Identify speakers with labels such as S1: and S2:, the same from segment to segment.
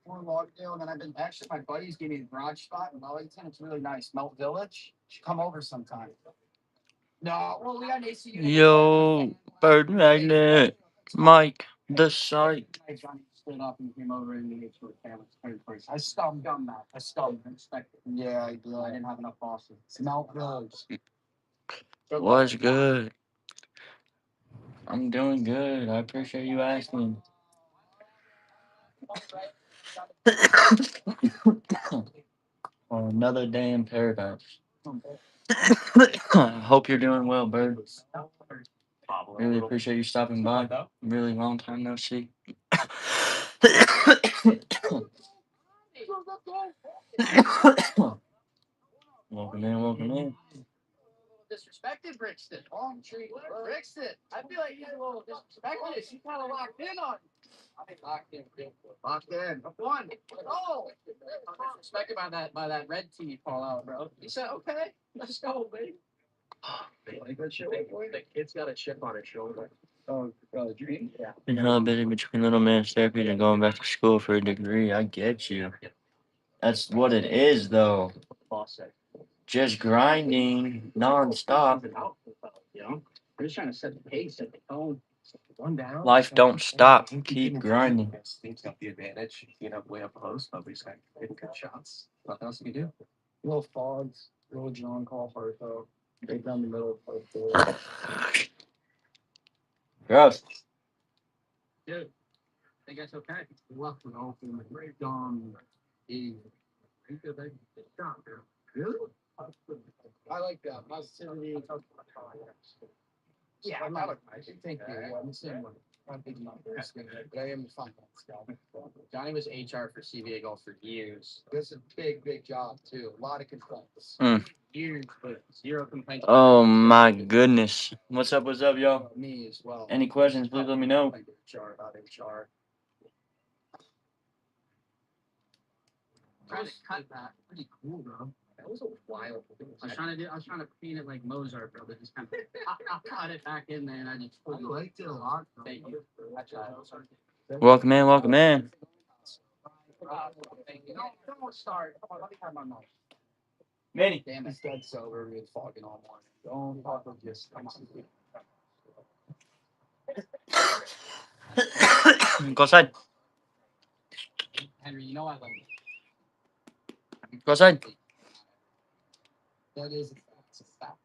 S1: Fort Lauderdale, and then I've been actually my buddies gave me a garage spot in Wellington. It's really nice. Melt Village. You should come over sometime. No, well we got an AC unit.
S2: Yo, Bird Magnet, Mike, the site.
S1: Johnny stood up and came over and made sure the family place. I stubbed done that. I stubbed. I expected. Yeah, I did. I didn't have enough bosses. Melt Village.
S2: What's good? I'm doing good. I appreciate you asking. Another day in paradise. I hope you're doing well, Bird. Really appreciate you stopping by. Really long time no see. Welcome in, welcome in.
S1: Disrespected Brixton. Wrong tree. Brixton. I feel like he's a little disrespected. She kind of locked in on. I think locked in. Locked in. One. Oh. Disrespected by that red tee fallout, bro. He said, "Okay, let's go, baby." They like that shit. The kid's got a chip on his shoulder. Oh, dream. Yeah.
S2: Been hella busy between little man's therapy and going back to school for a degree. I get you. That's what it is, though. Just grinding nonstop.
S1: You know, I'm just trying to set the pace, set the tone. One down.
S2: Life don't stop. Keep grinding.
S1: Steam's got the advantage. You know, way up close. Nobody's got getting good shots. Nothing else you can do. Little fogs, little John call Harpo. Right down the middle of the
S2: Gross.
S1: dude. I think that's okay. Left with all from the great Dom. Really? I like that. Positivity. Yeah, I'm not. I think I'm the same one. I'm big numbers, but I am a finance guy. Johnny was HR for CVA Golf for years. This is a big job too. A lot of complaints. Years, but zero complaints.
S2: Oh my goodness. What's up, y'all?
S1: Me as well.
S2: Any questions, please let me know.
S1: HR about HR. Trying to cut that. Pretty cool, bro. That was a wild. I was trying to paint it like Mozart, bro. But just kind of cut it back in there, and I just. I liked it a lot. Thank you.
S2: Welcome in, welcome in.
S1: Thank you. Don't start. Come on, let me have my mouth.
S2: Manny.
S1: Damn, it's dead sober. We've been fogging all morning. Don't talk of just.
S2: Go outside.
S1: Henry, you know I love you.
S2: Go outside.
S1: That is a fact.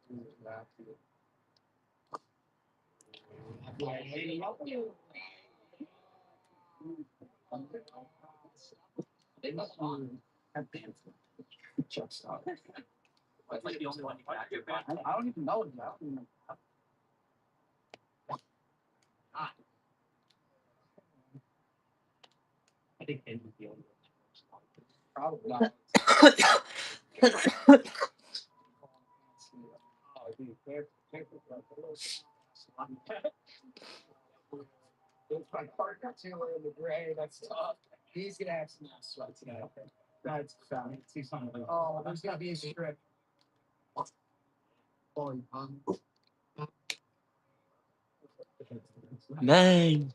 S1: They must have danced. Just that's like the only one you got. I don't even know that. I think Ken would be on the probably not. My partner Taylor in the gray. That's tough. He's gonna have some sweat tonight. That's fine. See something. Oh, there's gonna be a strip.
S2: Man.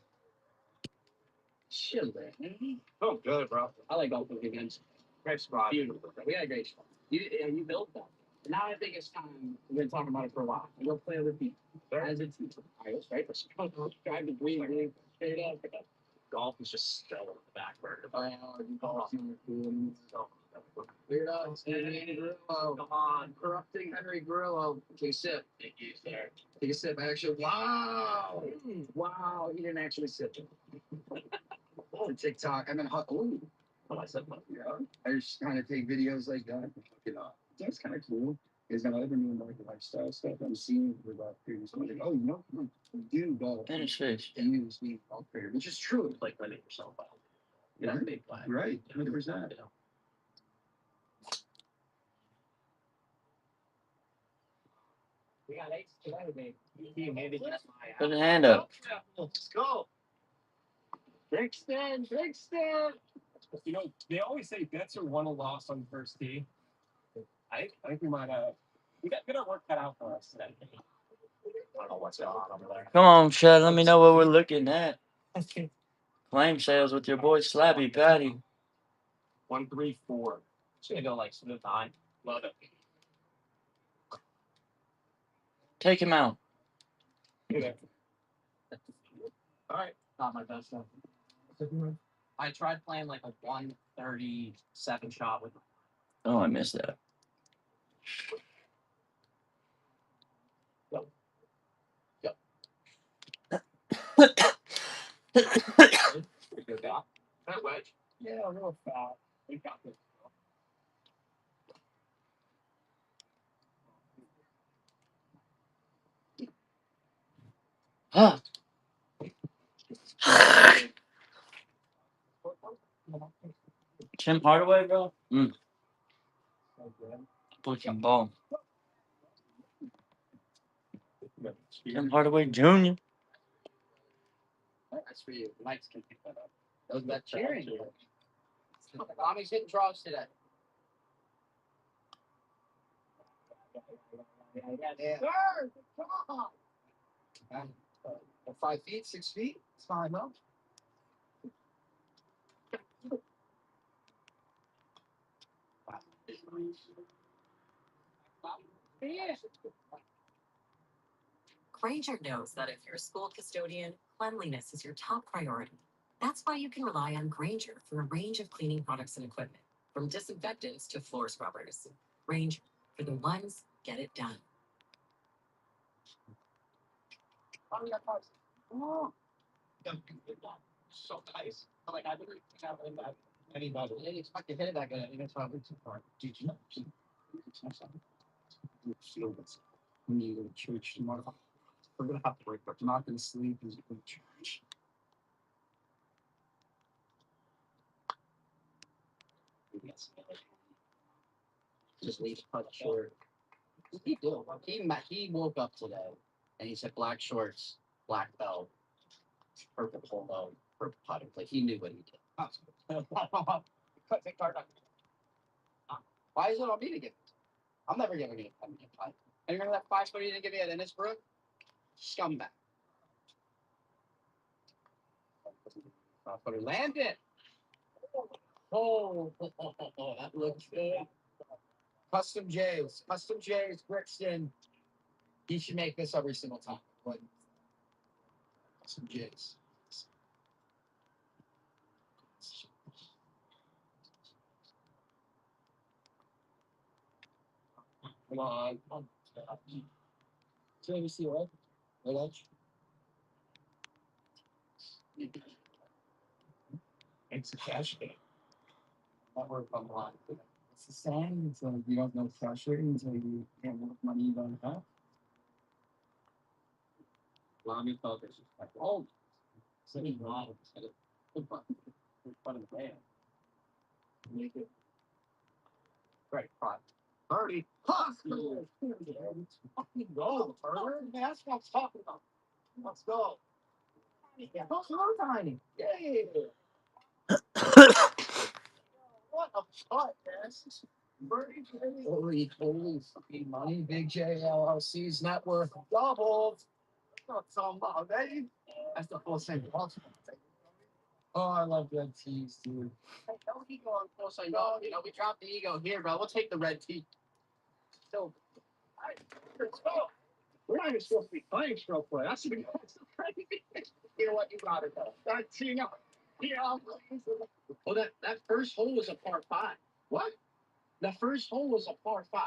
S1: Chill, man. Oh, good, bro. I like golfing against. Great spot. Beautiful. We had a great spot. You built that. Now I think it's time. We've been talking about it for a while. We'll play other people. As it's right. Let's drive the green straight up. Golf is just still in the back burner. Golf. Grillo. Come on. Corrupting Henry Grillo. Take a sip. Thank you, sir. Take a sip. Actually, wow. Wow. He didn't actually sip. On TikTok. I'm in hot. Ooh. I said, I just kind of take videos like that. You know, that's kind of cool. Is that I've been doing like lifestyle stuff. I'm seeing with previous. I'm like, oh, you know, you go.
S2: Finish fish.
S1: And use me golf career, which is true. It's like letting yourself out. Yeah, big flag. Right. 100%. We got eight today, baby.
S2: Put the hand up.
S1: Let's go. Brixton. You know, they always say bets are won or lost on the first tee. I think we might have. We got our work cut out for us today. I don't know what's going on over there.
S2: Come on, Chad. Let me know what we're looking at. Claim sales with your boy Slabby Patty.
S1: 134. Just gonna go like smooth 9. Love it.
S2: Take him out.
S1: Okay. All right. Not my best stuff. I tried playing like a 137 shot with.
S2: Oh, I missed that.
S1: Yep. Yep. Pretty good shot. That wedge. Yeah, a little foul. We got this.
S2: Tim Hardaway, bro. Fucking ball. Tim Hardaway Jr.
S1: That's for you. Mike's can pick that up. That was that cheering. Tommy's hitting draws today. Yeah. Sir, come on. 5 feet, 6 feet. It's fine, though.
S3: Granger knows that if you're a school custodian, cleanliness is your top priority. That's why you can rely on Granger for a range of cleaning products and equipment, from disinfectants to floor scrubbers. Granger, for the ones get it done.
S1: Oh. So nice. Like I didn't have anybody. I didn't expect to hit it that good. I think that's why I went too far. Did you know? Feel this. When you go to church tomorrow, we're gonna have to wake up. I'm not gonna sleep as we go to church. Yes. Just leave cut short. He did. He woke up today and he said black shorts, black belt, purple polo, purple putting. Like he knew what he did. Why is it on me to give? I'm never giving you a 5. And you remember that 5 foot you didn't give me at Innisbrook? Scumbag. But he landed. Oh, that looks good. Custom J's, Brixton. He should make this every single time. But Custom J's. Come on. So you see what? Lunch. It's a cash game. That work online. It's the same. It's like you don't know pressure until you can't work money you don't have. Lami focus. Oh, sitting wrong. Good fun of the band. Make it right. 30. Hospital. Fucking go, Turner. That's what I'm talking about. Let's go. Yeah, tiny. Yay. What a shot, man. Holy fucking money. Big J LLC's net worth doubled. That's what I'm talking about, baby. That's the full same possible. Oh, I love red teas, dude. Hey, no ego on close. I know. You know, we dropped the ego here, bro. We'll take the red tea. So, let's go. We're not even supposed to be playing stroke play. That's crazy. You know what? You got it, though. That's, you know. Yeah. Well, that first hole was a par 5. What? The first hole was a par 5.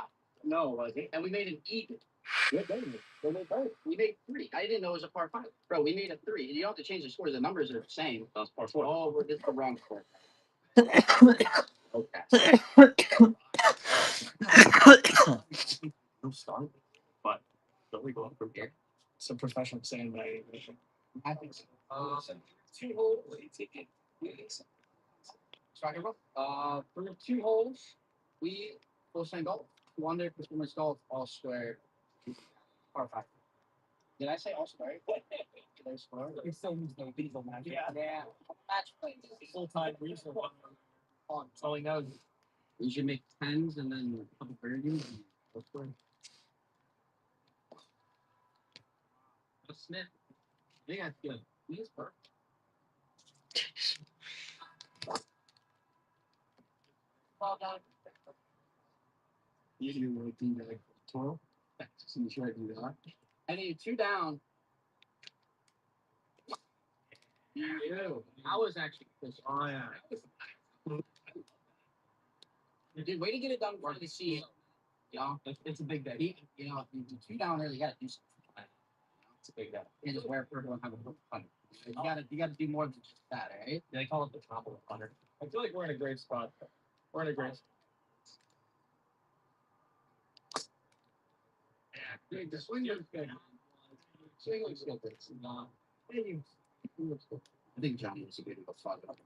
S1: No, was it? And we made an eagle. We made 3. I didn't know it was a par 5. Bro, we made a 3. You don't have to change the score. The numbers are the same. That's par 4. Oh, we're just the wrong score. Okay. No start. But don't we go up from here? Some professional sandbagging. I think so. 2 holes. What do you take it? Striker bro. For the 2 holes, we full send golf. 200 performance golf, all square. Par 5. Did I say all square? Did I square? You're still using the diesel match. Yeah. Match play. Full time reason. On. That's all he knows. You should make 10s and then a couple birdies. Smith. I think that's good. He's perfect. Usually we think like 12. So you try to do that. I need 2 down. Yeah. I was actually close. Oh yeah. Dude, way to get it done for the CEO. You know, it's a big day. You know, if you do 2 down there, you gotta do something. It's a big day. You can't just wear purple and have a book fun. You gotta do more than just that, right? They call it the top of the funder. I feel like we're in a great spot. We're in a great spot. Dude, the swing looks good. Swing looks good. I think Johnny was a bit of a fuck up.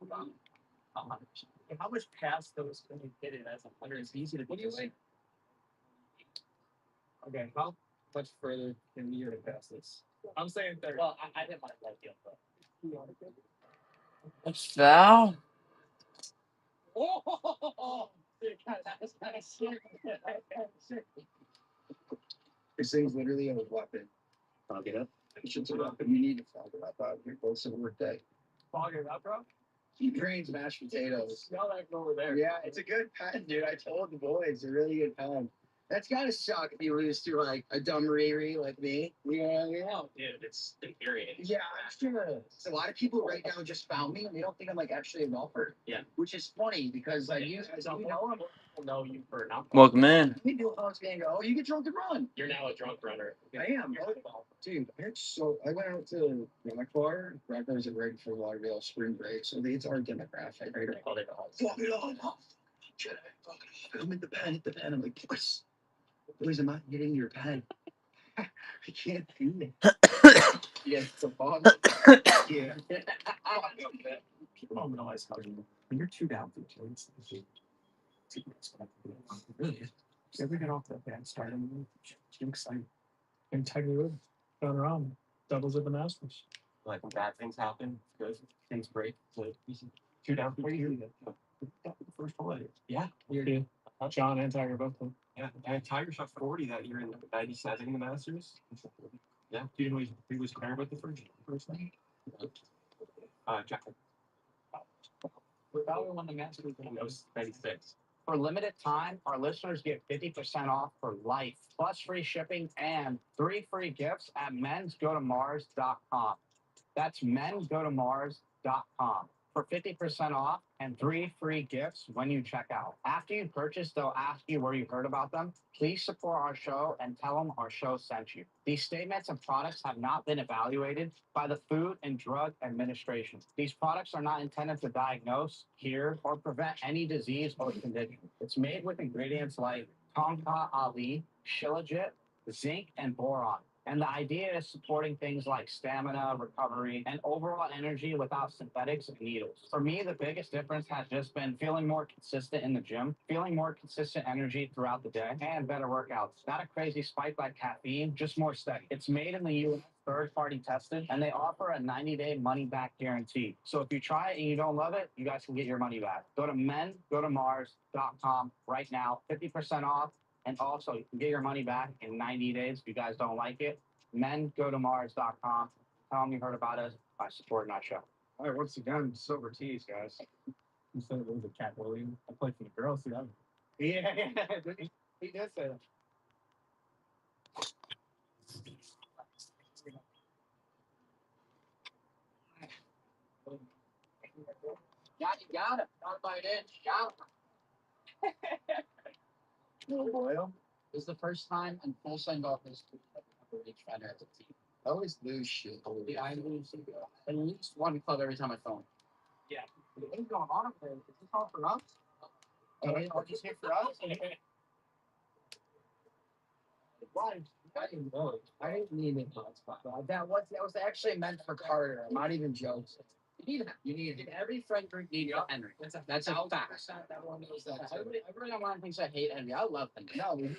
S1: How much past those can you get it as a punter? It's easy to. What do you think? Okay, how much further can you pass this? I'm saying 30. Well, I didn't want to let you up.
S2: Foul.
S1: Oh, that's kind of sick. This thing's literally a weapon. Fog it up. It's a weapon. You need to fog it up. You're both a work day. Fog it up, bro? He drains mashed potatoes. Smell that over there. Yeah, it's a good pen, dude. I told the boys, it's a really good pen. That's gotta suck if you lose to like a dumb Riri like me. You know what I mean? Oh, dude, it's infuriating. Yeah, I'm sure. So a lot of people right now just found me and they don't think I'm like actually a golfer. Yeah. Which is funny because like you know I'm know you for an alcohol.
S2: Welcome in.
S1: We do always being oh, you get drunk and run. You're now a drunk runner. I am. Dude, I went out to Rock Bar. Rock Bar is right before Lauderdale spring break. So it's our demographic, right? I called it all. Fuck it all. Shut up. Fuck it off. I'm in the pen, hit the pen. I'm like, boys, I'm not getting your pen. I can't do it. Yeah, it's a ball. Yeah. People don't realize how when you're 2 down through 2, it's really is. You ever get off that bad start? I'm too excited. And Tiger Woods going around doubles at the Masters. Like when bad things happen, good things break. Like 2 down through 2. The first hole. Yeah. Yeah. John and Tiger both. Yeah. And Tiger shot 40 that year in '97 in the Masters. Yeah. Do you know he was paired with the first night? Jack. Probably won the Masters in 96. For limited time, our listeners get 50% off for life, plus free shipping and 3 free gifts at mensgotomars.com. That's mensgotomars.com for 50% off and 3 free gifts when you check out. After you purchase, they'll ask you where you heard about them. Please support our show and tell them our show sent you. These statements and products have not been evaluated by the Food and Drug Administration. These products are not intended to diagnose, cure, or prevent any disease or condition. It's made with ingredients like Tongkat Ali, Shilajit, zinc, and boron. And the idea is supporting things like stamina, recovery, and overall energy without synthetics and needles. For me, the biggest difference has just been feeling more consistent in the gym, feeling more consistent energy throughout the day, and better workouts. Not a crazy spike like caffeine, just more steady. It's made in the US, third-party tested, and they offer a 90-day money-back guarantee. So if you try it and you don't love it, you guys can get your money back. Go to mensgotomars.com right now, 50% off. And also, you can get your money back in 90 days if you guys don't like it. Mensgotomars.com. Tell them you heard about us by supporting our show. All right, once again, Silver Tees, guys. You said it was a Cat Williams. I played for the girls, see that? Yeah, he did say that. Got it. Not by an inch. Got it. Oh, boy. This is the first time in full send off history that we ever reached Fender as a team. I always lose shit. Yeah, I lose at least 1 club every time I phone. Yeah. What is going on up there? Is this all for us? Oh, are you here for us? Why? I didn't know. I didn't need it. That was actually meant for Carter. I'm not even joking. You need it. Every friend group needs a Henry. That's a fact. That one knows that. Everybody online thinks I hate Henry. I love Henry. No, we do.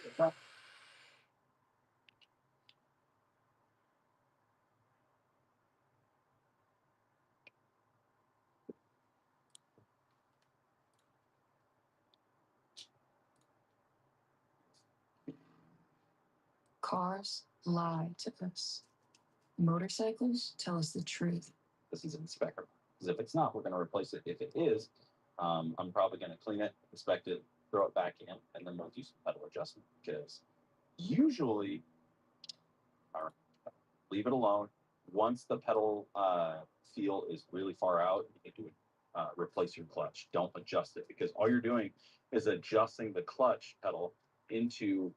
S3: Cars lie to us. Motorcycles tell us the truth.
S4: This is an inspector. Because if it's not, we're going to replace it. If it is, I'm probably going to clean it, inspect it, throw it back in, and then we'll do some pedal adjustment because usually, leave it alone. Once the pedal feel is really far out, you need to replace your clutch. Don't adjust it because all you're doing is adjusting the clutch pedal into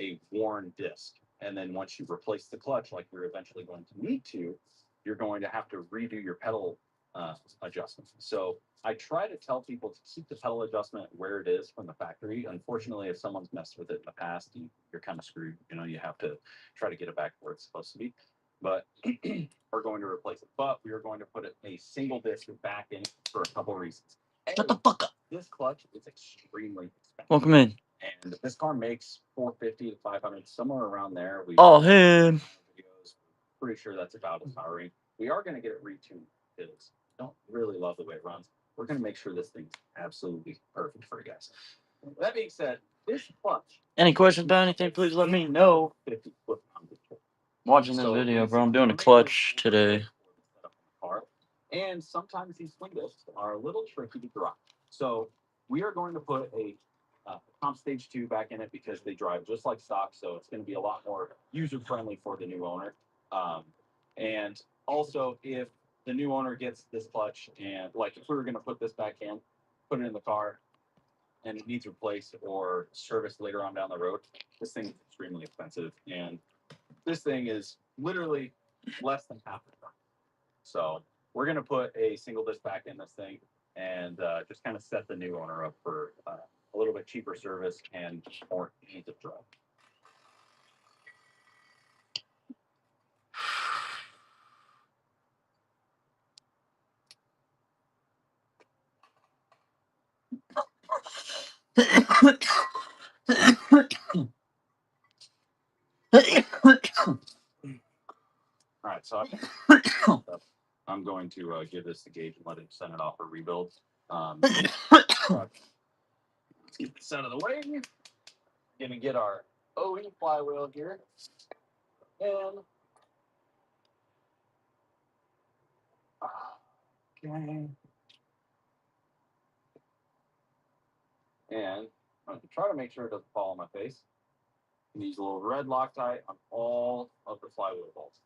S4: a worn disc. And then once you replace the clutch, like you're eventually going to need to, you're going to have to redo your pedal adjustment. So I try to tell people to keep the pedal adjustment where it is from the factory. Unfortunately, if someone's messed with it in the past, you're kind of screwed. You know, you have to try to get it back where it's supposed to be. But are going to replace it. But we are going to put a single disc back in for a couple of reasons.
S2: Shut the fuck up.
S4: This clutch is extremely expensive.
S2: Welcome in.
S4: And this car makes 450 to 500, somewhere around there. We
S2: Oh, him.
S4: videos. Pretty sure that's about its power range. We are going to get it retuned because I don't really love the way it runs. We're going to make sure this thing's absolutely perfect for you guys. That being said, this clutch.
S2: Any questions about anything, please let me know.
S4: 50 foot-pound
S2: Watching this video, bro. I'm doing a clutch today.
S4: And sometimes these swing discs are a little tricky to drive. So we are going to put a comp stage 2 back in it because they drive just like stock. So it's going to be a lot more user friendly for the new owner. And also, if the new owner gets this clutch and like if we were going to put this back in, put it in the car, and it needs replaced or serviced later on down the road, this thing is extremely expensive. And this thing is literally less than half the price. So we're going to put a single disc back in this thing and just kind of set the new owner up for a little bit cheaper service and more ease of drive. All right, so I'm going to give this the gauge and let it send it off for rebuild. Let's get this out of the way. Gonna get our OE flywheel here. And okay. And I'm going to try to make sure it doesn't fall on my face. And use a little red Loctite on all of the flywheel bolts.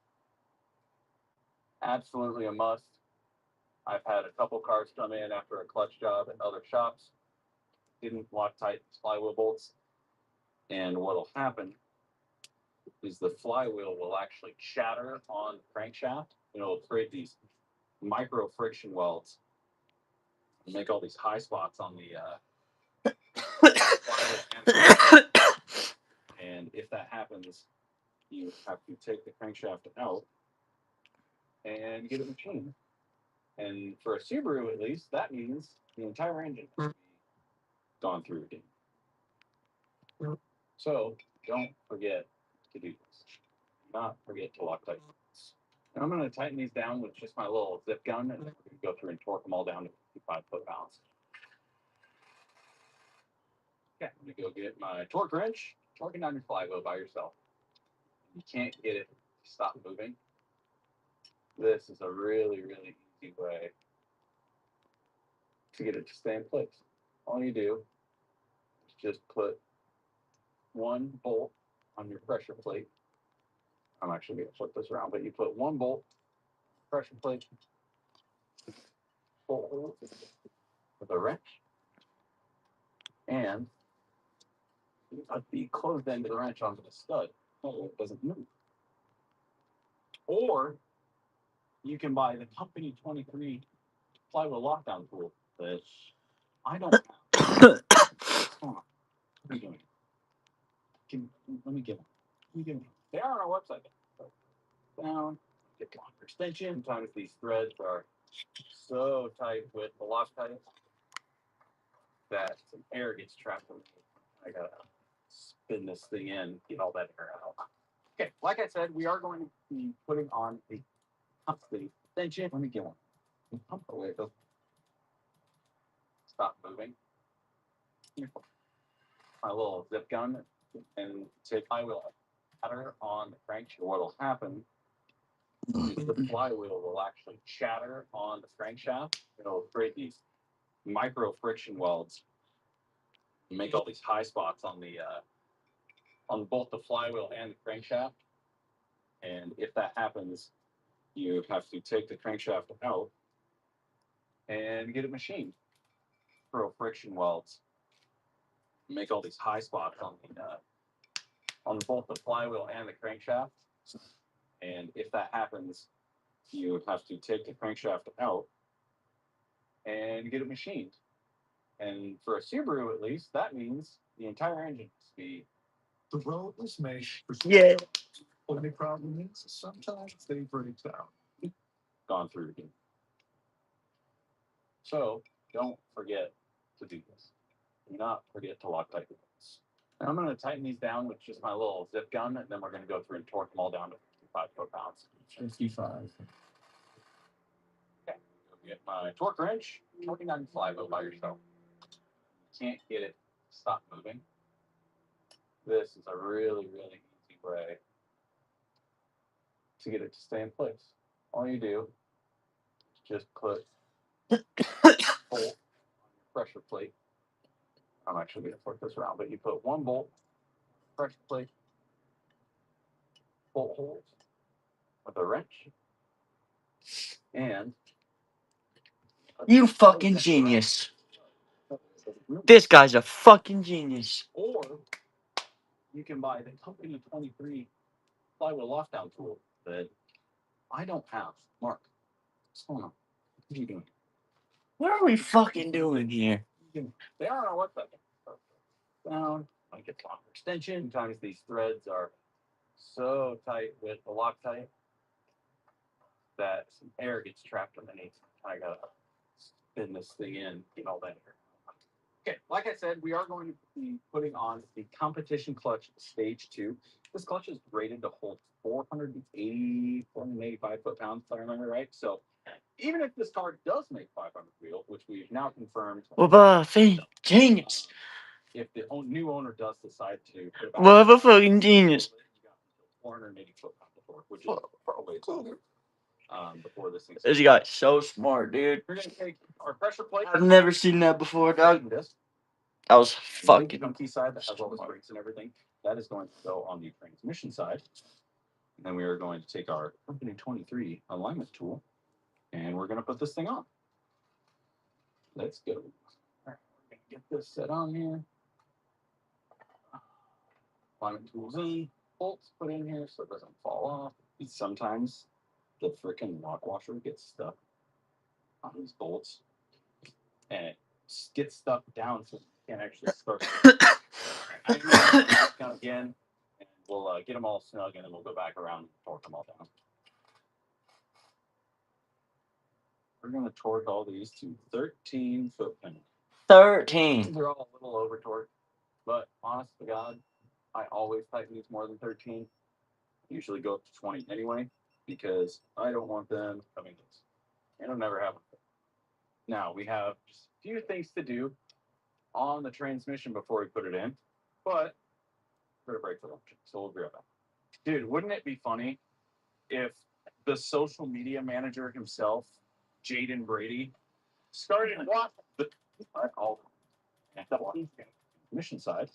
S4: Absolutely a must. I've had a couple cars come in after a clutch job at other shops. Didn't Loctite flywheel bolts. And what'll happen is the flywheel will actually shatter on the crankshaft. And it'll create these micro friction welds and make all these high spots on the and if that happens, you have to take the crankshaft out and get it machined. And for a Subaru, at least, that means the entire engine has to be gone through again. So don't forget to do this. Do not forget to Loctite. And I'm going to tighten these down with just my little zip gun, and we're going to go through and torque them all down to 55 foot-pounds. Okay, I'm going to go get my torque wrench, torquing down your flywheel by yourself. You can't get it to stop moving. This is a really, really easy way to get it to stay in place. All you do is just put one bolt on your pressure plate. I'm actually going to flip this around, but you put one bolt, pressure plate, bolt with a wrench, and put the closed end of the wrench onto the stud. So it doesn't move. Or you can buy the Company 23 flywheel lockdown tool, which I don't have. Hold on. What are you doing? Let me get them. They are on our website. Down, get longer extension. Sometimes these threads are so tight with the Loctite that some air gets trapped in it. I gotta spin this thing in, get all that air out. Okay, like I said, we are going to be putting on a pump extension. Let me get one. Pump away. Stop moving. My little zip gun and take flywheel shatter on the crankshaft. What'll happen is the flywheel will actually shatter on the crankshaft. It'll create these micro friction welds. make all these high spots on both the flywheel and the crankshaft. And if that happens, you have to take the crankshaft out and get it machined. Throw friction welds. Make all these high spots on both the flywheel and the crankshaft. And if that happens, you have to take the crankshaft out and get it machined. And for a Subaru, at least, that means the entire engine has to be.
S5: The road was made for
S2: Yeah.
S5: only problem is sometimes they break down.
S4: Gone through again. So don't forget to do this. Do not forget to lock tight the bolts. And I'm going to tighten these down with just my little zip gun, and then we're going to go through and torque them all down to 55 foot-pounds.
S5: 55.
S4: Okay, go get my torque wrench. Torquing on flywheel by yourself. Can't get it to stop moving. This is a really, really easy way to get it to stay in place. All you do is just put bolt on your pressure plate. I'm actually going to flip this around, but you put one bolt, pressure plate, bolt holes with a wrench, and
S2: You fucking genius. This guy's a fucking genius.
S4: Or you can buy the Company 23 flywheel lockdown tool that I don't have. Mark, what's going on? What are you doing?
S2: What are we fucking doing here?
S4: They are on our website. Down, I get longer extension. Sometimes these threads are so tight with the Loctite that some air gets trapped underneath. I gotta spin this thing in, get all that air. Okay, like I said, we are going to be putting on the competition clutch stage 2. This clutch is rated to hold 485 foot-pounds, if I remember right. So even if this car does make 500 wheel, which we've now confirmed,
S2: Genius.
S4: if the new owner does decide to put it back,
S2: What a fucking genius.
S4: 480 foot-pounds of torque, which is probably before this thing.
S2: This guy's so smart, dude.
S4: We're gonna take our pressure plate.
S2: I've never seen that before, dog.
S4: This
S2: That was fucking.
S4: funky side that has all the brakes and everything. That is going to go on the transmission side. And then we are going to take our Company 23 alignment tool and we're going to put this thing on. Let's go. All right, we're going to get this set on here. Alignment tools in, bolts put in here so it doesn't fall off. Sometimes the freaking lock washer gets stuck on these bolts and it gets stuck down so you can't actually start. I'm going to count again and we'll get them all snug and then we'll go back around and torque them all down. We're going to torque all these to 13 foot-pounds.
S2: 13.
S4: They're all a little over torqued, but honest to God, I always tighten these more than 13. I usually go up to 20 anyway because I don't want them coming loose. It'll never happen. Now we have just a few things to do on the transmission before we put it in, but we're gonna break for lunch, so we'll be right back. Dude, wouldn't it be funny if the social media manager himself, Jaden Brady, started watching the transmission side?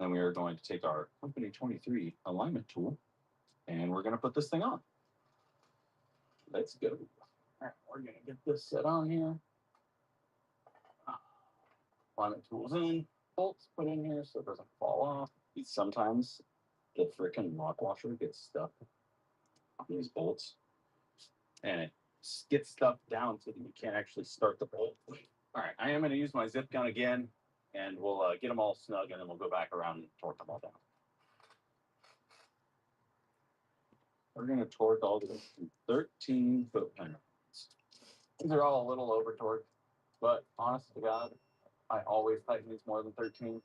S4: Then we are going to take our Company 23 alignment tool and we're going to put this thing on. Let's go. All right, we're going to get this set on here. Alignment tools in, bolts put in here so it doesn't fall off. Sometimes the freaking lock washer gets stuck on these bolts and it gets stuck down so that you can't actually start the bolt. All right, I am going to use my zip gun again and we'll get them all snug and then we'll go back around and torque them all down. We're going to torque all these 13 foot-pounds. These are all a little over torqued, but honest to God, I always tighten these more than 13.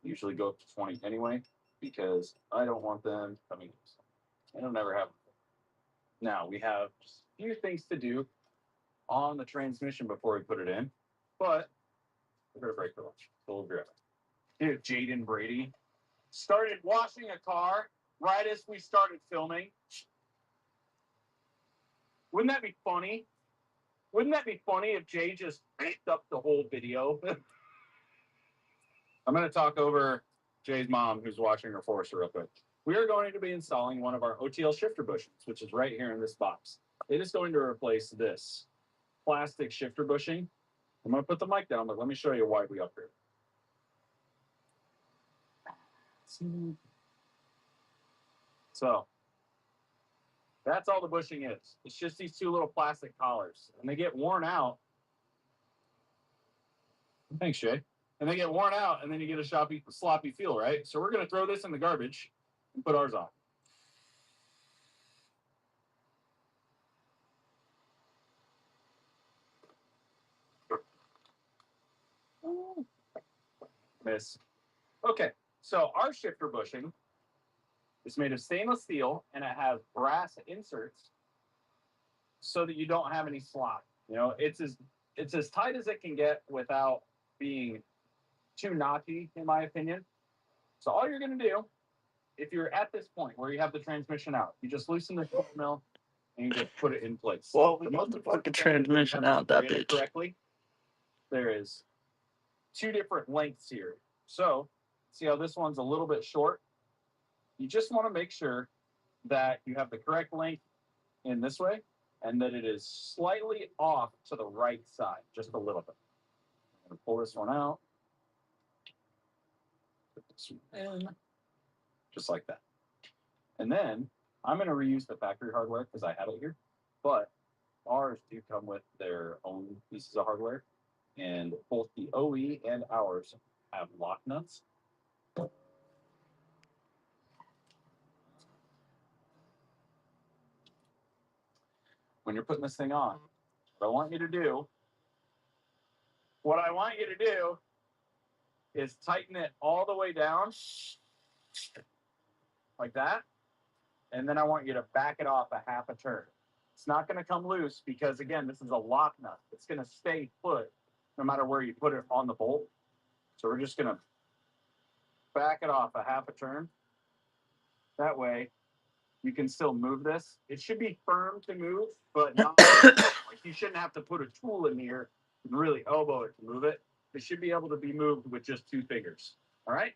S4: I usually go up to 20 anyway because I don't want them coming loose. It'll never happen. Now we have just a few things to do on the transmission before we put it in, but we're going to break for lunch, so we'll be right back. Dude, Jaden Brady started washing a car right as we started filming. Wouldn't that be funny? Wouldn't that be funny if Jay just picked up the whole video? I'm going to talk over Jay's mom, who's watching her Forester real quick. We are going to be installing one of our OTL shifter bushings, which is right here in this box. It is going to replace this plastic shifter bushing. I'm going to put the mic down, but let me show you why we upgraded. So that's all the bushing is. It's just these two little plastic collars, and they get worn out. Thanks, Jay. And they get worn out, and then you get a sloppy feel, right? So we're going to throw this in the garbage and put ours on. Miss. Okay, so our shifter bushing is made of stainless steel, and it has brass inserts so that you don't have any slop. You know, it's as tight as it can get without being too knotty, in my opinion. So all you're going to do, if you're at this point where you have the transmission out, you just loosen the mill and you just put it in place.
S2: Well, we got the fucking transmission out, that bitch.
S4: Correctly, there is two different lengths here. So see how this one's a little bit short? You just want to make sure that you have the correct length in this way and that it is slightly off to the right side, just a little bit. I'm going to pull this one out. Put this one in, just like that. And then I'm going to reuse the factory hardware because I have it here, but ours do come with their own pieces of hardware, and both the OE and ours have lock nuts. When you're putting this thing on, what I want you to do is tighten it all the way down like that. And then I want you to back it off a half a turn. It's not going to come loose because, again, this is a lock nut. It's going to stay put no matter where you put it on the bolt. So we're just going to back it off a half a turn. That way you can still move this. It should be firm to move, but not like you shouldn't have to put a tool in here and really elbow it to move it. It should be able to be moved with just two fingers. All right?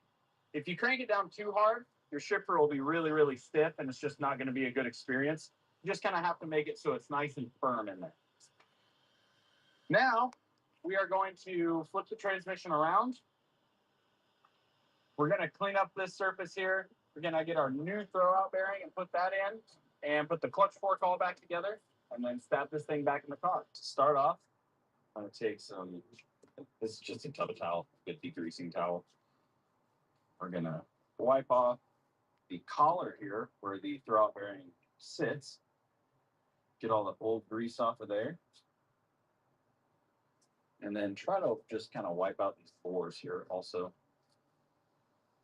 S4: If you crank it down too hard, your shifter will be really, really stiff, and it's just not going to be a good experience. You just kind of have to make it so it's nice and firm in there. Now, we are going to flip the transmission around. We're going to clean up this surface here. We're going to get our new throwout bearing and put that in, and put the clutch fork all back together, and then stab this thing back in the car. To start off, I'm going to take some, this is just a tub of towel, a degreasing towel. We're going to wipe off the collar here where the throwout bearing sits. Get all the old grease off of there. And then try to just kind of wipe out these pores here also.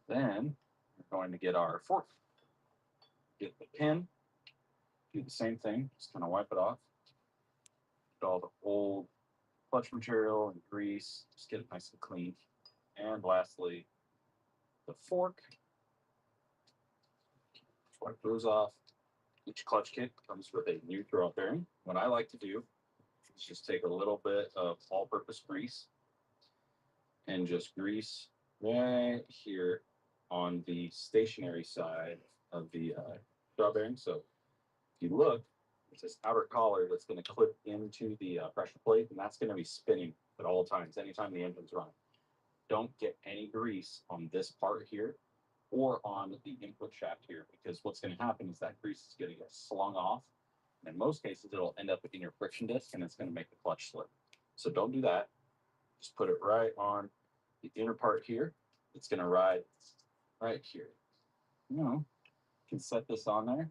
S4: Then we're going to get our fork. Get the pin. Do the same thing. Just kind of wipe it off. Get all the old clutch material and grease. Just get it nice and clean. And lastly, the fork. Wipe those off. Each clutch kit comes with a new throwout bearing. What I like to do is just take a little bit of all-purpose grease and just grease right here on the stationary side of the throwout bearing. So if you look, it's this outer collar that's going to clip into the pressure plate, and that's going to be spinning at all times, anytime the engine's running. Don't get any grease on this part here or on the input shaft here, because what's going to happen is that grease is going to get slung off. And in most cases, it'll end up in your friction disc, and it's going to make the clutch slip. So don't do that. Just put it right on the inner part here. It's going to ride right here. You know, you can set this on there.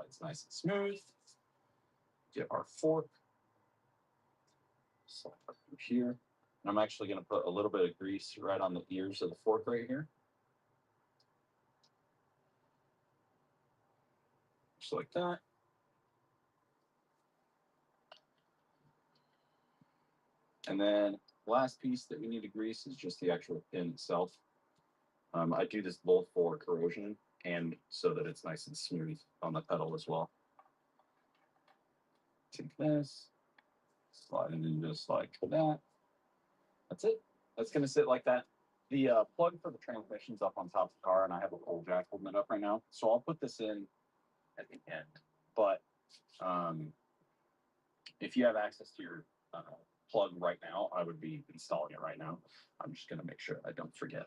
S4: It's nice and smooth. Get our fork. Slide up through here. And I'm actually going to put a little bit of grease right on the ears of the fork right here. Just like that. And then last piece that we need to grease is just the actual pin itself. I do this both for corrosion and so that it's nice and smooth on the pedal as well. Take this, slide it in just like that. That's it. That's going to sit like that The plug for the transmission's up on top of the car, and I have a pole jack holding it up right now. So I'll put this in at the end. But if you have access to your plug right now, I would be installing it right now. I'm just going to make sure I don't forget.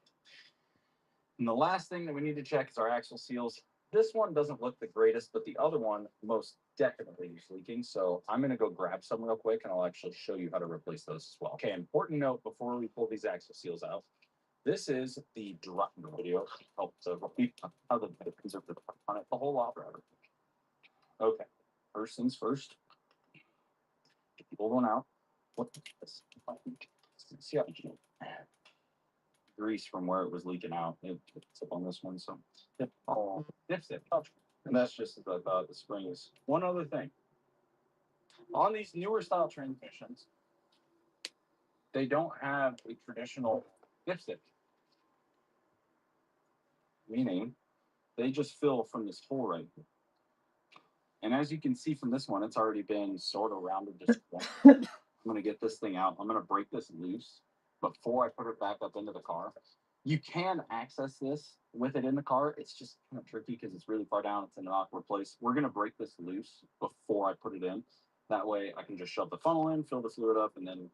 S4: And the last thing that we need to check is our axle seals. This one doesn't look the greatest, but the other one most definitely is leaking. So I'm going to go grab some real quick, and I'll actually show you how to replace those as well. Okay, important note before we pull these axle seals out. This is the drop video. Help to how the pins are on it a whole lot better. Okay, first things first. Pull one out. What this? See how grease from where it was leaking out. It's up on this one, so dips it. And that's just the springs. One other thing. On these newer style transmissions, they don't have a traditional dipstick. Meaning they just fill from this hole right here. And as you can see from this one, it's already been sort of rounded. I'm going to get this thing out. I'm going to break this loose before I put it back up into the car. You can access this with it in the car. It's just kind of tricky because it's really far down. It's in an awkward place. We're going to break this loose before I put it in. That way I can just shove the funnel in, fill the fluid up, and then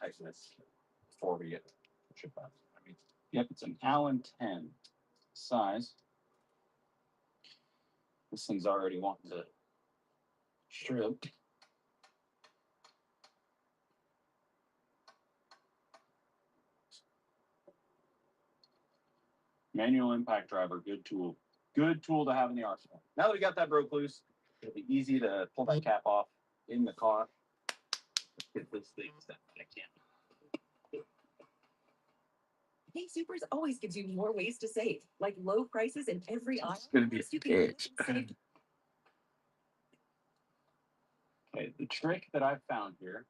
S4: tighten this before we get ship out. I mean, yep, it's an Allen 10 size. This thing's already wanting to strip. Manual impact driver, good tool. Good tool to have in the arsenal. Now that we got that broke loose, it'll be easy to pull that cap off in the car. Get this thing set I can.
S3: Hey Supers always gives you more ways to save, like low prices in every aisle.
S2: It's gonna be
S3: You can
S2: it.
S3: save.
S4: Okay, the trick that I've found here,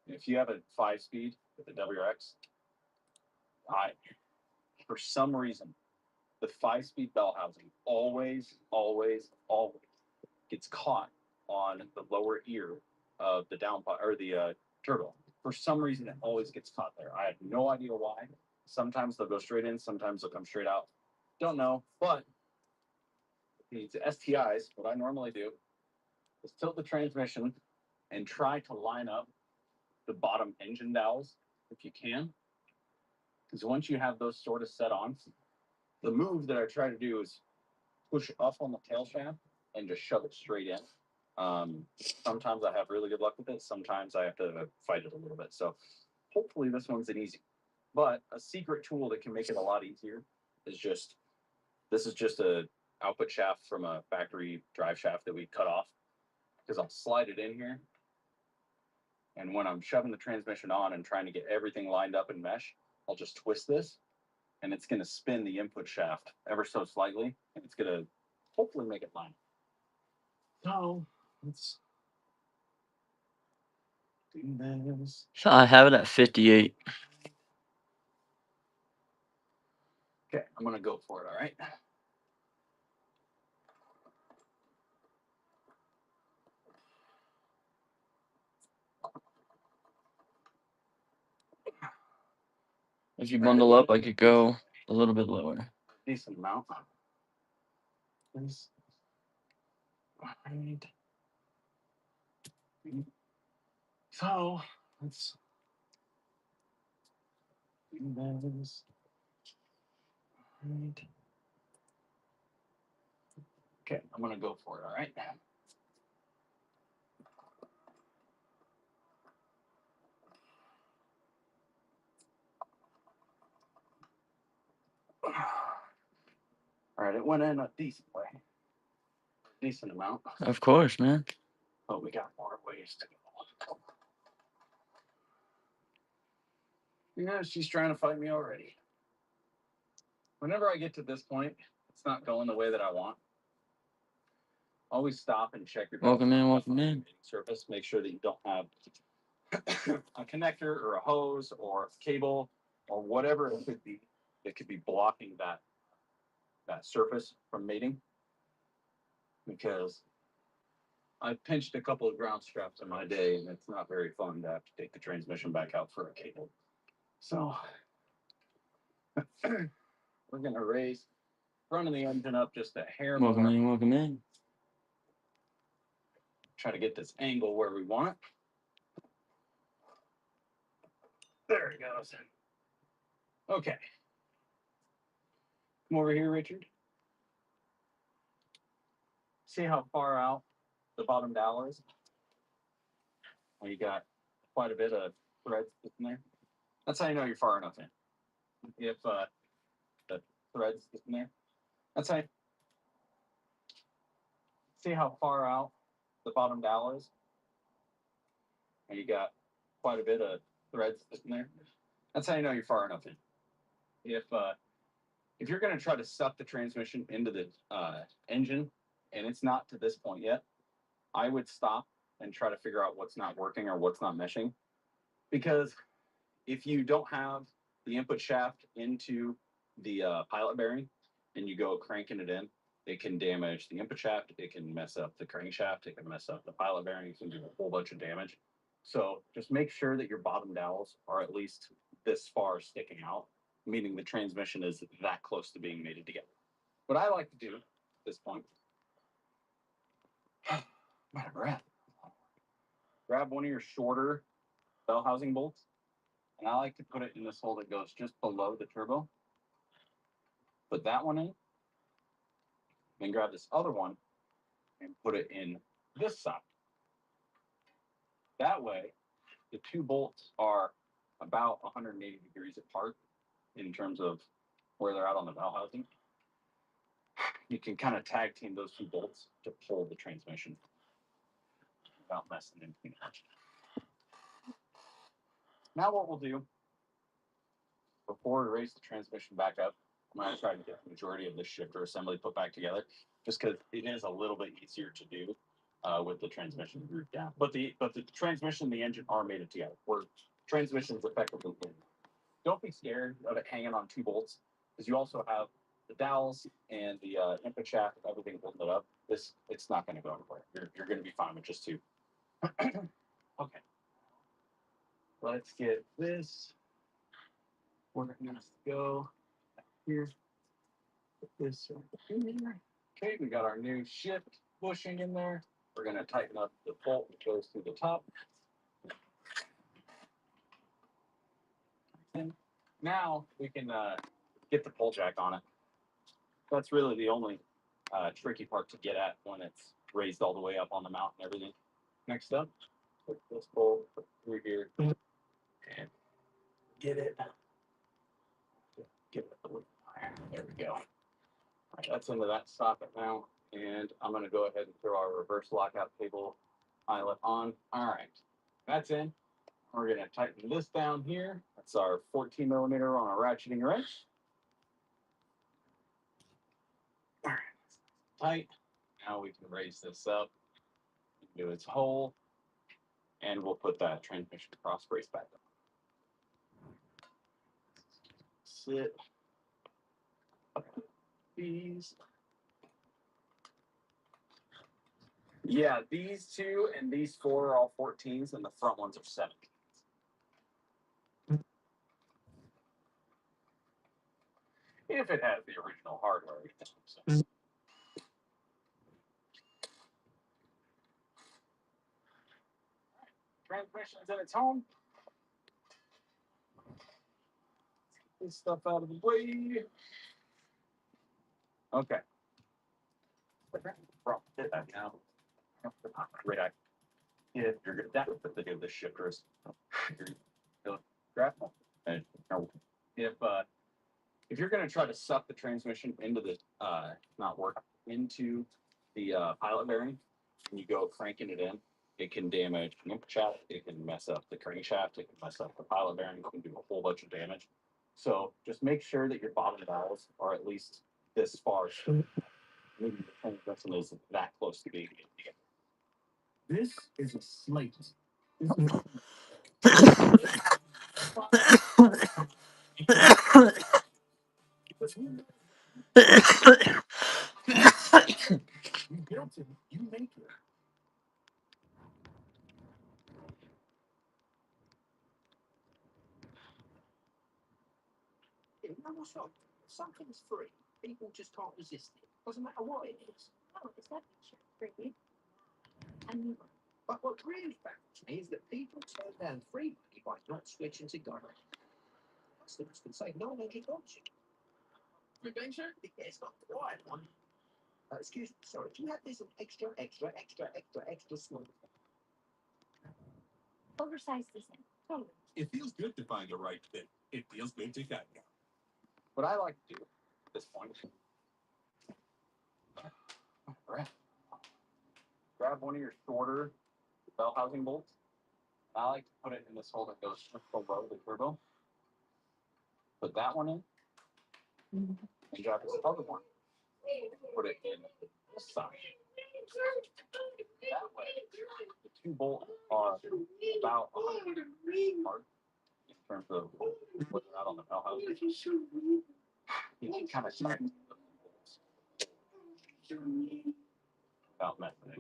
S4: if you have a 5-speed with a WRX, for some reason, the 5-speed bell housing always gets caught on the lower ear of the downpipe or the turbo. For some reason, it always gets caught there. I have no idea why. Sometimes they'll go straight in, sometimes they'll come straight out. Don't know, but these STIs, what I normally do is tilt the transmission and try to line up the bottom engine dowels if you can. Because once you have those sort of set on, the move that I try to do is push up on the tail shaft and just shove it straight in. Sometimes I have really good luck with it. Sometimes I have to fight it a little bit. So hopefully this one's an easy. But a secret tool that can make it a lot easier is just, this is just a output shaft from a factory drive shaft that we cut off. Because I'll slide it in here. And when I'm shoving the transmission on and trying to get everything lined up in mesh, I'll just twist this and it's going to spin the input shaft ever so slightly. And it's going to hopefully make it line. So let's do this.
S2: So I have it at 58.
S4: Okay, I'm going to go for it. All right.
S2: If you bundle up, I could go a little bit lower.
S4: Decent amount. Please. All right. So let's do this. All right. Okay, I'm gonna go for it. All right. All right, it went in a decent way. Decent amount.
S2: Of course, man.
S4: But we got more ways to go. Yeah, she's trying to fight me already. Whenever I get to this point, it's not going the way that I want. Always stop and check your
S2: Welcome in, welcome in.
S4: surface. Make sure that you don't have a connector or a hose or a cable or whatever it could be that could be blocking that surface from mating. Because I've pinched a couple of ground straps in my day, and it's not very fun to have to take the transmission back out for a cable. So We're gonna raise front of the engine up just a hair
S2: Welcome
S4: more.
S2: in, welcome in.
S4: Try to get this angle where we want it. There it goes. Okay. Come over here, Richard. See how far out the bottom dowel is? Well, you got quite a bit of threads in there. That's how you know you're far enough in. If the threads in there. That's how. See how far out the bottom dowel is? And you got quite a bit of threads in there. That's how you know you're far enough in. If you're going to try to suck the transmission into the engine and it's not to this point yet, I would stop and try to figure out what's not working or what's not meshing. Because if you don't have the input shaft into the pilot bearing and you go cranking it in, it can damage the input shaft, it can mess up the crankshaft, it can mess up the pilot bearing, it can do a whole bunch of damage. So just make sure that your bottom dowels are at least this far sticking out, meaning the transmission is that close to being mated together. What I like to do at this point, I'm out of breath. Grab one of your shorter bell housing bolts, and I like to put it in this hole that goes just below the turbo. Put that one in, then grab this other one and put it in this side. That way, the two bolts are about 180 degrees apart in terms of where they're at on the valve housing. You can kind of tag team those two bolts to pull the transmission without messing anything up. Now what we'll do, before we raise the transmission back up, I'm going to try to get the majority of this shifter assembly put back together, just because it is a little bit easier to do with the transmission grouped down. But the transmission and the engine are mated together. Where transmission's effectively in. Don't be scared of it hanging on two bolts, because you also have the dowels and the input shaft, everything holding it up. It's not going to go anywhere. You're going to be fine with just two. Okay. Let's get this. We're going to go here. Put this in there. Okay, we got our new shift bushing in there. We're going to tighten up the bolt that goes through the top. And now we can get the pull jack on it. That's really the only tricky part to get at when it's raised all the way up on the mount and everything. Next up, put this bolt through here and get it. Get it. There we go. All right, that's into that socket now. And I'm going to go ahead and throw our reverse lockout cable eyelet on. All right, that's in. We're going to tighten this down here. That's our 14 millimeter on our ratcheting wrench. All right, tight. Now we can raise this up into its hole, and we'll put that transmission cross brace back up. Sit. These. Yeah, these two and these four are all 14s, and the front ones are 17s. If it has the original hardware. So. Transmission's in its home. Get this stuff out of the way. Okay. Hit that now. Right. If you're good at that, but the deal with the shifter is grab and if you're going to try to suck the transmission into the not work into the pilot bearing and you go cranking it in, it can damage the input shaft, it can mess up the crankshaft, it can mess up the pilot bearing, it can do a whole bunch of damage. So just make sure that your bottom valves are at least this far. Maybe the transmission is that close to being together.
S1: This is a slate. You built it, you make it. No, it's not. Something's free. People just can't resist it. Doesn't matter what it is.
S3: Oh, is that free? I mean,
S1: But what really baffles me is that people turn down free money by not switching to government. Customers can save $900. Free game, sir? Yeah, it's not the right one. Excuse me, sorry. Do you have this in extra small?
S3: oversized isn't. Totally.
S5: It feels good to find the right fit. It feels good to get.
S4: What I like to do at this point, grab one of your shorter bell housing bolts. I like to put it in this hole that goes just below the turbo. Put that one in, and grab this other one. Put it in this side. That way, the two bolts are about 100 apart in terms of what they're out on the bell housing. You can kind of tighten those bolts without messing it.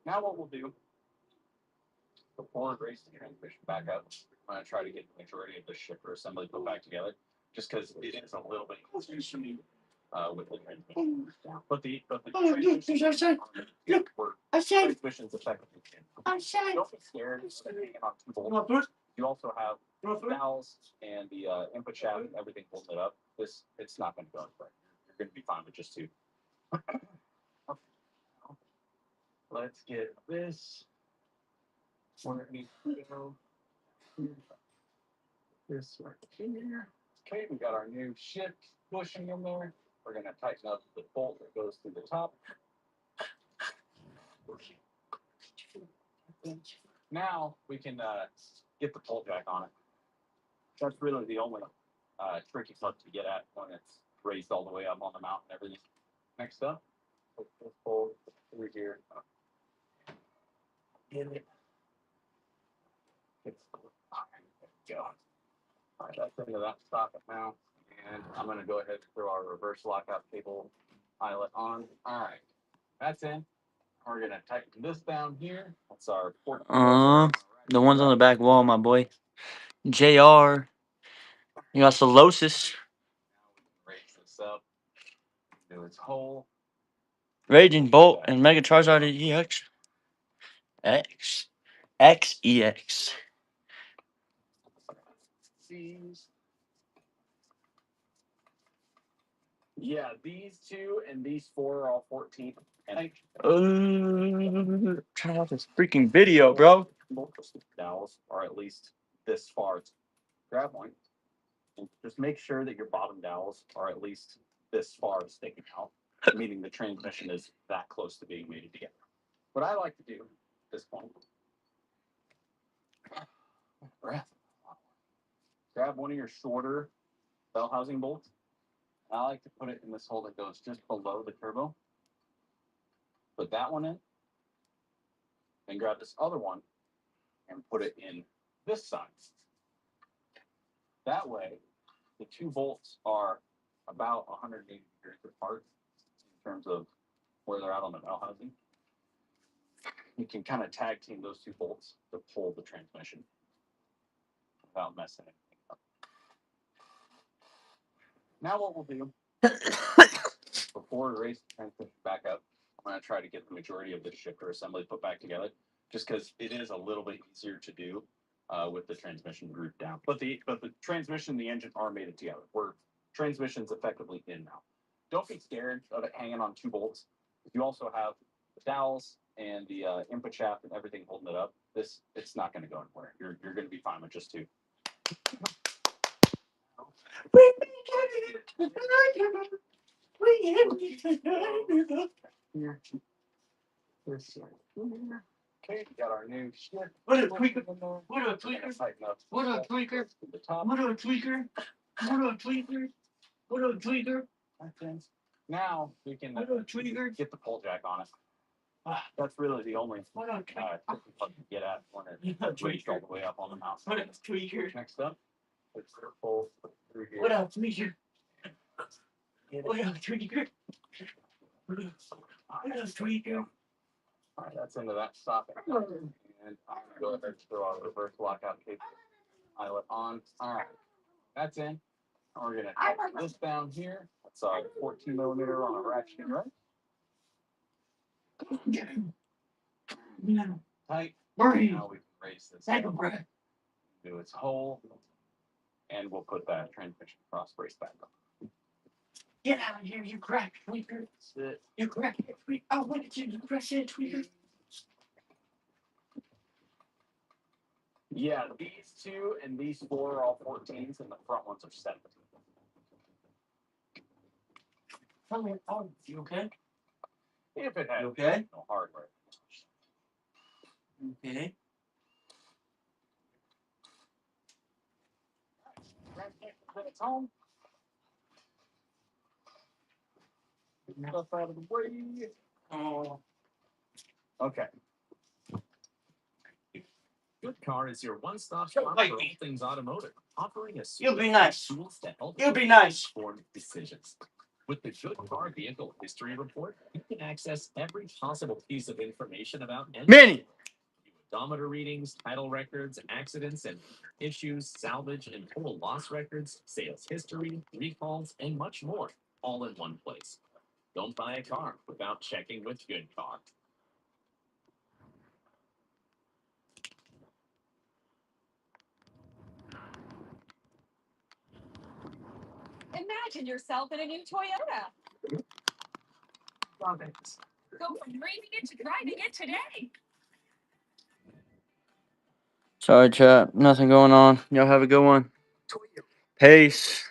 S4: Now what we'll do, before racing the transmission back up, I'm going to try to get the majority of the shifter assembly put back together, just because it is a little bit easier to me with the transmission. But the transmission, transmission's effectively in. Don't be scared. On two bolts. You also have the valves and the input shaft and everything holding it up. It's not going to go anywhere. You're going to be fine with just two. Let's get this where it needs to go. This right here. Okay, we got our new shift bushing in there. We're going to tighten up the bolt that goes through the top. Now we can get the pull jack on it. That's really the only tricky part to get at when it's raised all the way up on the mount and everything. Next up, let's pull through here. Get it. Go. All right, that's into that socket now. And I'm going to go ahead and throw our reverse lockout cable eyelet on. All right, that's in. We're going to tighten this down here. That's our port.
S2: The ones on the back wall, my boy. JR. You got Solosis.
S4: Raise this up. Do its hole.
S2: Raging Bolt and Mega Charizard EX. XEX.
S4: Yeah, these two and these four are all 14. And
S2: Turn off this freaking video, bro.
S4: dowels are at least this far. Grab one and just make sure that your bottom dowels are at least this far sticking out, meaning the transmission is that close to being mated together. What I like to do at this point, grab one of your shorter bell housing bolts. I like to put it in this hole that goes just below the turbo. Put that one in. Then grab this other one and put it in this side. That way, the two bolts are about 180 degrees apart in terms of where they're at on the bell housing. You can kind of tag team those two bolts to pull the transmission without messing anything up. Now what we'll do, before we raise the transmission back up, I'm going to try to get the majority of the shifter assembly put back together, just because it is a little bit easier to do with the transmission grouped down. But the transmission and the engine are mated together. Transmission's effectively in now. Don't be scared of it hanging on two bolts. You also have the dowels and the input shaft and everything holding it up. It's not going to go anywhere. You're going to be fine with just two. Okay, we got our new shit.
S2: What a tweaker. What a tweaker. What a tweaker. What a tweaker. What a tweaker. What a tweaker.
S4: Now we can get the pull jack on it. That's really the only tricky part to get at when it's raised all the way up on the mountain.
S2: What a tweaker.
S4: Next up, it's the pull through here.
S2: What a tweaker. What a tweaker. What a tweaker.
S4: All right, that's into that socket. And I'm going to go ahead and throw our reverse lockout cable Pilot on. All right. That's in. We're going to put this down here. That's a 14 millimeter on a ratchet, right? Tight. Now we can raise this up, do its hole, and we'll put that transmission cross brace back up.
S2: Get out of here, you crack tweaker. You crack tweaker. Oh, what did you crash it, tweaker?
S4: Yeah, these two and these four are all 14s, and the front ones are 17.
S2: Oh, you okay?
S4: If it has
S2: okay?
S4: no hardware.
S2: Okay.
S4: It's home. Stuff out of the way.
S2: Oh.
S4: Okay.
S6: Good Car is your one-stop shop for all things automotive, offering a
S2: You'll be nice.
S6: tools to help
S2: You'll
S6: you
S2: be
S6: make
S2: nice.
S6: informed decisions. With the Good Car Vehicle History Report, you can access every possible piece of information about
S2: Minnie.
S6: odometer readings, title records, accidents and issues, salvage and total loss records, sales history, recalls, and much more, all in one place. Don't buy a car without checking with Good Car.
S3: Imagine yourself in a new Toyota.
S1: Love it.
S3: Go from dreaming it to driving it today.
S2: Sorry, chat. Nothing going on. Y'all have a good one. Peace.